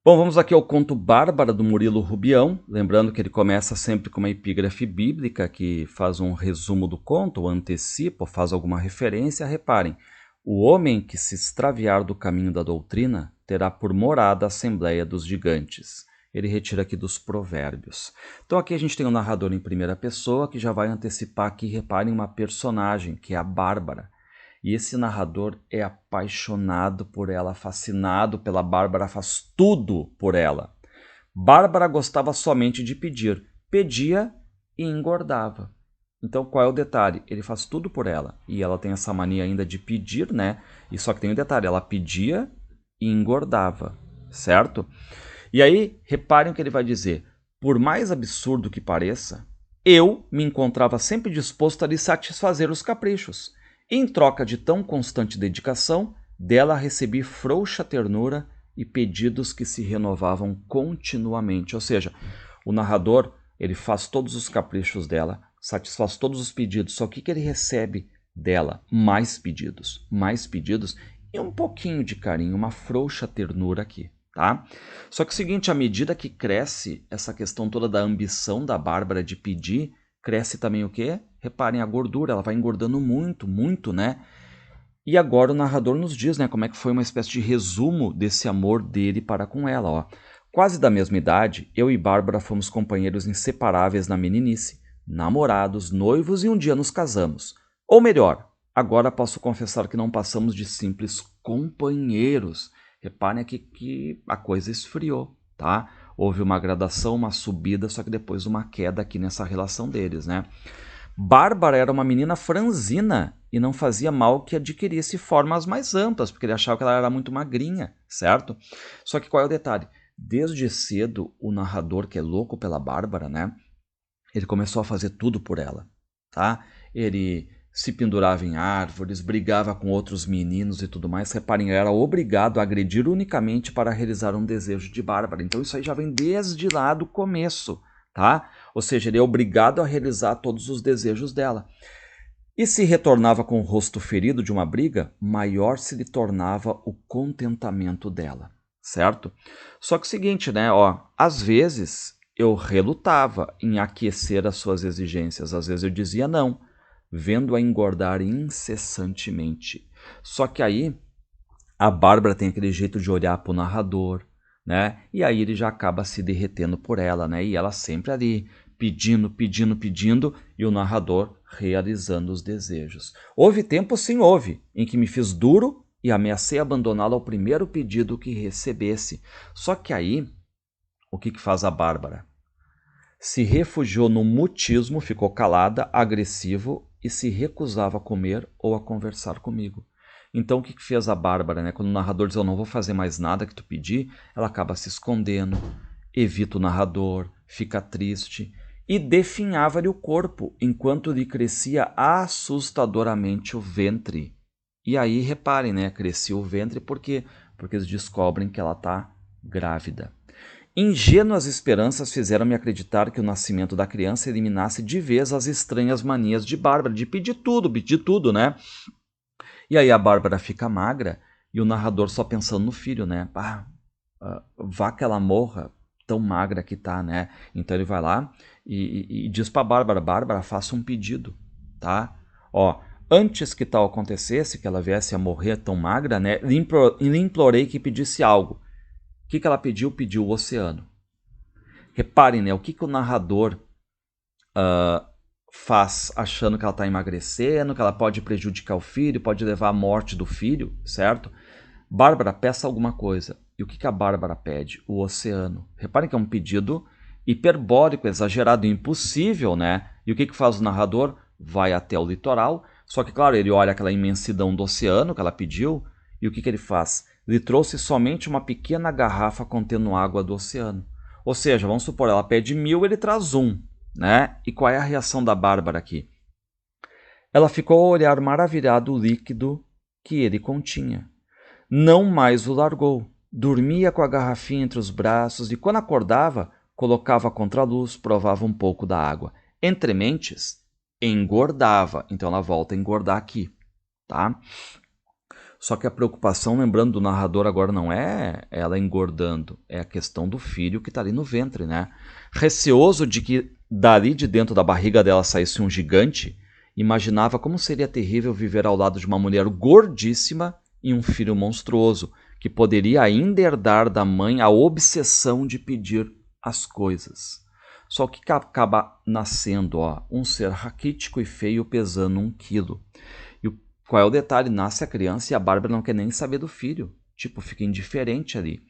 Bom, vamos aqui ao conto Bárbara, do Murilo Rubião. Lembrando que ele começa sempre com uma epígrafe bíblica que faz um resumo do conto, ou antecipa, ou faz alguma referência. Reparem, o homem que se extraviar do caminho da doutrina terá por morada a Assembleia dos Gigantes. Ele retira aqui dos Provérbios. Então aqui a gente tem um narrador em primeira pessoa que já vai antecipar aqui, reparem, uma personagem, que é a Bárbara. E esse narrador é apaixonado por ela, fascinado pela Bárbara, faz tudo por ela. Bárbara gostava somente de pedir, pedia e engordava. Então qual é o detalhe? Ele faz tudo por ela. E ela tem essa mania ainda de pedir, né? E só que tem um detalhe, ela pedia e engordava, certo? E aí, reparem o que ele vai dizer. Por mais absurdo que pareça, eu me encontrava sempre disposto a lhe satisfazer os caprichos. Em troca de tão constante dedicação, dela recebi frouxa ternura e pedidos que se renovavam continuamente. Ou seja, o narrador, ele faz todos os caprichos dela, satisfaz todos os pedidos, só que ele recebe dela? Mais pedidos e um pouquinho de carinho, uma frouxa ternura aqui. Tá? Só que é o seguinte, à medida que cresce essa questão toda da ambição da Bárbara de pedir, cresce também o quê? Reparem, a gordura, ela vai engordando muito, muito, né? E agora o narrador nos diz, né, como é que foi uma espécie de resumo desse amor dele para com ela, ó. Quase da mesma idade, eu e Bárbara fomos companheiros inseparáveis na meninice, namorados, noivos e um dia nos casamos. Ou melhor, agora posso confessar que não passamos de simples companheiros. Reparem aqui que a coisa esfriou, tá? Houve uma gradação, uma subida, só que depois uma queda aqui nessa relação deles, né? Bárbara era uma menina franzina e não fazia mal que adquirisse formas mais amplas, porque ele achava que ela era muito magrinha, certo? Só que qual é o detalhe? Desde cedo, o narrador, que é louco pela Bárbara, né? Ele começou a fazer tudo por ela, tá? Ele se pendurava em árvores, brigava com outros meninos e tudo mais. Reparem, ele era obrigado a agredir unicamente para realizar um desejo de Bárbara. Então isso aí já vem desde lá do começo, tá? Ou seja, ele é obrigado a realizar todos os desejos dela. E se retornava com o rosto ferido de uma briga, maior se lhe tornava o contentamento dela, certo? Só que o seguinte, né, ó, às vezes eu relutava em aquecer as suas exigências, às vezes eu dizia não, vendo-a engordar incessantemente. Só que aí a Bárbara tem aquele jeito de olhar para o narrador, né? E aí ele já acaba se derretendo por ela, né? E ela sempre ali pedindo, pedindo, pedindo, e o narrador realizando os desejos. Houve tempo, sim, houve, em que me fiz duro e ameacei abandoná-la ao primeiro pedido que recebesse. Só que aí, o que faz a Bárbara? Se refugiou no mutismo, ficou calada, agressivo e se recusava a comer ou a conversar comigo. Então o que fez a Bárbara, né? Quando o narrador diz eu não vou fazer mais nada que tu pedir, ela acaba se escondendo, evita o narrador, fica triste e definhava-lhe o corpo enquanto lhe crescia assustadoramente o ventre. E aí reparem, né? Crescia o ventre por quê? Porque eles descobrem que ela está grávida. Ingênuas esperanças fizeram-me acreditar que o nascimento da criança eliminasse de vez as estranhas manias de Bárbara, de pedir tudo, né? E aí a Bárbara fica magra e o narrador só pensando no filho, né? Vá que ela morra, tão magra que tá, né? Então ele vai lá e diz pra Bárbara, Bárbara, faça um pedido, tá? Ó, antes que tal acontecesse, que ela viesse a morrer tão magra, né? Lhe implorei que pedisse algo. O que ela pediu? Pediu o oceano. Reparem, né? O que o narrador faz achando que ela está emagrecendo, que ela pode prejudicar o filho, pode levar à morte do filho, certo? Bárbara, peça alguma coisa. E o que a Bárbara pede? O oceano. Reparem que é um pedido hiperbólico, exagerado, impossível, né? E o que faz o narrador? Vai até o litoral, só que, claro, ele olha aquela imensidão do oceano que ela pediu, e o que ele faz? Ele trouxe somente uma pequena garrafa contendo água do oceano. Ou seja, vamos supor, ela pede 1000, ele traz um, né? E qual é a reação da Bárbara aqui? Ela ficou a olhar maravilhado o líquido que ele continha. Não mais o largou. Dormia com a garrafinha entre os braços e, quando acordava, colocava contra a luz, provava um pouco da água. Entre mentes, engordava. Então ela volta a engordar aqui, tá? Só que a preocupação, lembrando do narrador agora, não é ela engordando, é a questão do filho que está ali no ventre, né? Receoso de que dali de dentro da barriga dela saísse um gigante, imaginava como seria terrível viver ao lado de uma mulher gordíssima e um filho monstruoso, que poderia ainda herdar da mãe a obsessão de pedir as coisas. Só que acaba nascendo um ser raquítico e feio pesando 1 quilo. E qual é o detalhe? Nasce a criança e a Bárbara não quer nem saber do filho. Tipo, fica indiferente ali.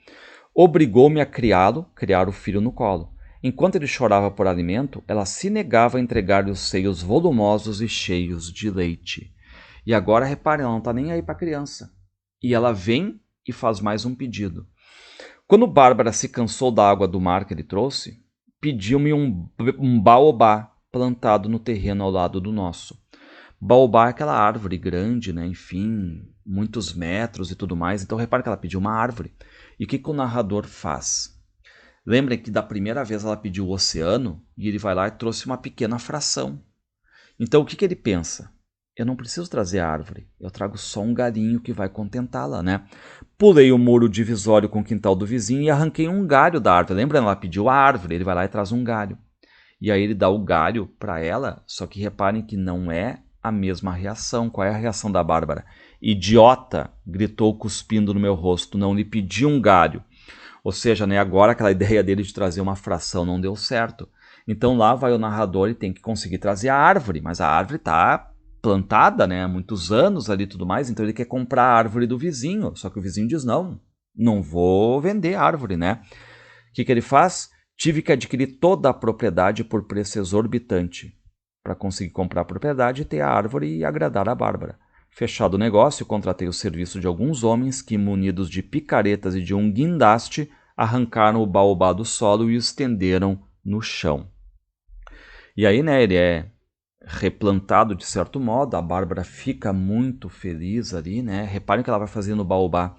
Obrigou-me a criá-lo, criar o filho no colo. Enquanto ele chorava por alimento, ela se negava a entregar-lhe os seios volumosos e cheios de leite. E agora, reparem, ela não está nem aí para a criança. E ela vem e faz mais um pedido. Quando Bárbara se cansou da água do mar que ele trouxe, pediu-me um baobá plantado no terreno ao lado do nosso. Baobá é aquela árvore grande, né? Enfim, muitos metros e tudo mais. Então, repare que ela pediu uma árvore. E o que o narrador faz? Lembrem que da primeira vez ela pediu o oceano e ele vai lá e trouxe uma pequena fração. Então, o que ele pensa? Eu não preciso trazer a árvore, eu trago só um galhinho que vai contentá-la, né? Pulei o muro divisório com o quintal do vizinho e arranquei um galho da árvore. Lembra? Ela pediu a árvore, ele vai lá e traz um galho. E aí ele dá o galho para ela, só que reparem que não é a mesma reação. Qual é a reação da Bárbara? Idiota! Gritou cuspindo no meu rosto, não lhe pedi um galho. Ou seja, né, agora aquela ideia dele de trazer uma fração não deu certo. Então lá vai o narrador e tem que conseguir trazer a árvore, mas a árvore está plantada, né, há muitos anos ali e tudo mais, então ele quer comprar a árvore do vizinho, só que o vizinho diz, não vou vender a árvore, né? O que ele faz? Tive que adquirir toda a propriedade por preço exorbitante para conseguir comprar a propriedade e ter a árvore e agradar a Bárbara. Fechado o negócio, contratei o serviço de alguns homens que, munidos de picaretas e de um guindaste, arrancaram o baobá do solo e o estenderam no chão. E aí, né, ele é replantado de certo modo, a Bárbara fica muito feliz ali, né? Reparem que ela vai fazendo o baobá.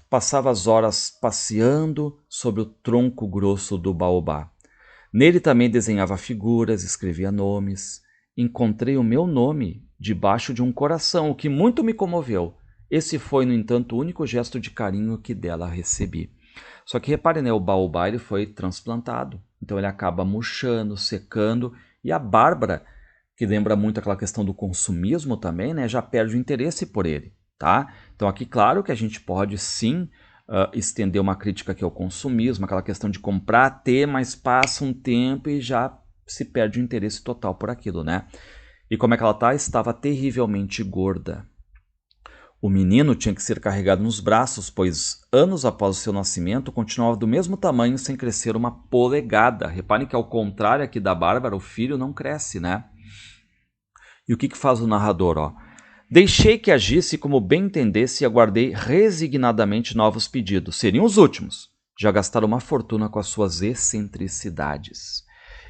Passava as horas passeando sobre o tronco grosso do baobá. Nele também desenhava figuras, escrevia nomes. Encontrei o meu nome debaixo de um coração, o que muito me comoveu. Esse foi, no entanto, o único gesto de carinho que dela recebi. Só que reparem, né, o baobá ele foi transplantado, então ele acaba murchando, secando, e a Bárbara, que lembra muito aquela questão do consumismo também, né, já perde o interesse por ele, tá? Então aqui, claro que a gente pode sim estender uma crítica que é o consumismo, aquela questão de comprar, ter, mas passa um tempo e já se perde o interesse total por aquilo, né? E como é que ela tá? Estava terrivelmente gorda. O menino tinha que ser carregado nos braços, pois anos após o seu nascimento continuava do mesmo tamanho sem crescer uma polegada. Reparem que ao contrário aqui da Bárbara, o filho não cresce, né? E o que faz o narrador? Deixei que agisse como bem entendesse e aguardei resignadamente novos pedidos. Seriam os últimos. Já gastaram uma fortuna com as suas excentricidades.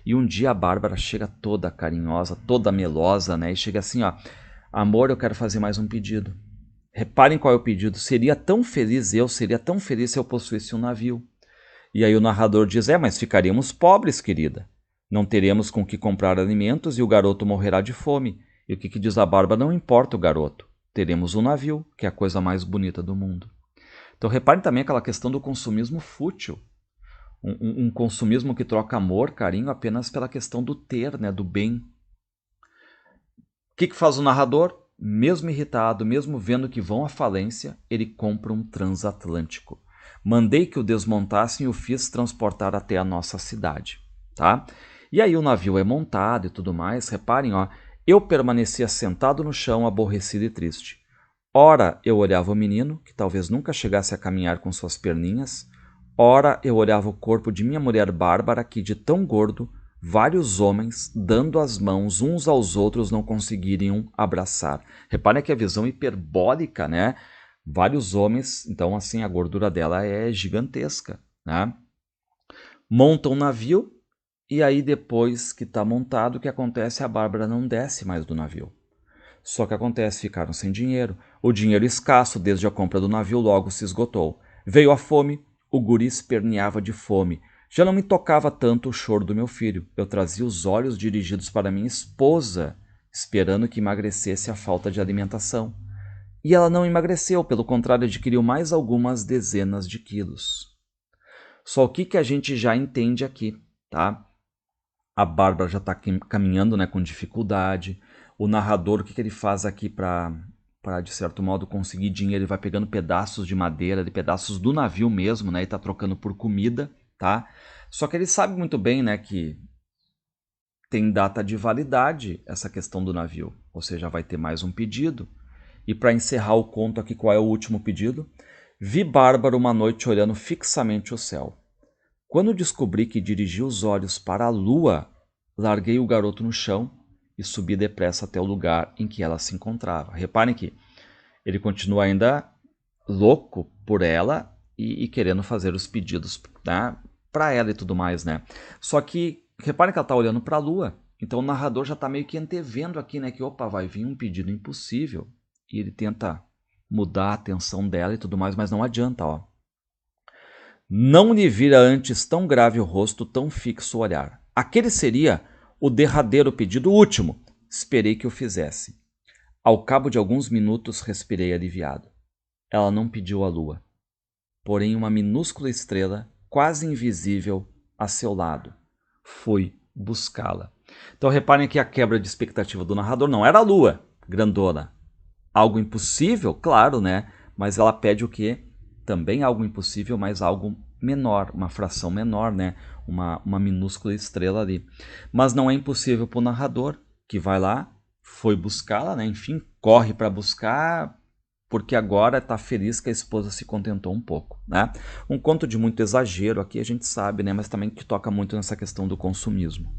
E um dia a Bárbara chega toda carinhosa, toda melosa, né? E chega assim, amor, eu quero fazer mais um pedido. Reparem qual é o pedido. Seria tão feliz se eu possuísse um navio. E aí o narrador diz, mas ficaríamos pobres, querida. Não teremos com que comprar alimentos e o garoto morrerá de fome. E o que diz a Bárbara? Não importa o garoto. Teremos um navio, que é a coisa mais bonita do mundo. Então reparem também aquela questão do consumismo fútil. Um consumismo que troca amor, carinho apenas pela questão do ter, né, do bem. O que faz o narrador? Mesmo irritado, mesmo vendo que vão à falência, ele compra um transatlântico. Mandei que o desmontassem e o fiz transportar até a nossa cidade. Tá? E aí o navio é montado e tudo mais. Reparem, eu permanecia sentado no chão, aborrecido e triste. Ora eu olhava o menino, que talvez nunca chegasse a caminhar com suas perninhas. Ora eu olhava o corpo de minha mulher Bárbara, que de tão gordo, vários homens, dando as mãos uns aos outros, não conseguiriam abraçar. Reparem que a visão hiperbólica, né? Vários homens, então assim, a gordura dela é gigantesca, né? Montam um navio, e aí depois que está montado, o que acontece? A Bárbara não desce mais do navio. Só que acontece, ficaram sem dinheiro. O dinheiro escasso desde a compra do navio logo se esgotou. Veio a fome, o guri esperneava de fome. Já não me tocava tanto o choro do meu filho. Eu trazia os olhos dirigidos para minha esposa, esperando que emagrecesse a falta de alimentação. E ela não emagreceu, pelo contrário, adquiriu mais algumas dezenas de quilos. Só o que a gente já entende aqui, tá? A Bárbara já está caminhando, né, com dificuldade. O narrador, o que ele faz aqui para, de certo modo, conseguir dinheiro? Ele vai pegando pedaços de madeira, de pedaços do navio mesmo, né, e está trocando por comida, tá? Só que ele sabe muito bem, né, que tem data de validade essa questão do navio. Ou seja, vai ter mais um pedido. E para encerrar o conto aqui, qual é o último pedido? Vi Bárbara uma noite olhando fixamente o céu. Quando descobri que dirigia os olhos para a lua, larguei o garoto no chão e subi depressa até o lugar em que ela se encontrava. Reparem que ele continua ainda louco por ela e querendo fazer os pedidos, né, para ela e tudo mais, né? Só que reparem que ela está olhando para a lua, então o narrador já está meio que antevendo aqui, né, que opa, vai vir um pedido impossível. E ele tenta mudar a atenção dela e tudo mais, mas não adianta, ó. Não lhe vira antes tão grave o rosto, tão fixo o olhar. Aquele seria o derradeiro pedido, o último. Esperei que o fizesse. Ao cabo de alguns minutos, respirei aliviado. Ela não pediu a lua, porém uma minúscula estrela, quase invisível, a seu lado. Foi buscá-la. Então reparem que a quebra de expectativa do narrador não era a lua, grandona. Algo impossível, claro, né? Mas ela pede o quê? Também algo impossível, mas algo menor, uma fração menor, né? Uma minúscula estrela ali. Mas não é impossível para o narrador, que vai lá, foi buscá-la, né? Enfim, corre para buscar, porque agora está feliz que a esposa se contentou um pouco, né? Um conto de muito exagero aqui, a gente sabe, né? Mas também que toca muito nessa questão do consumismo.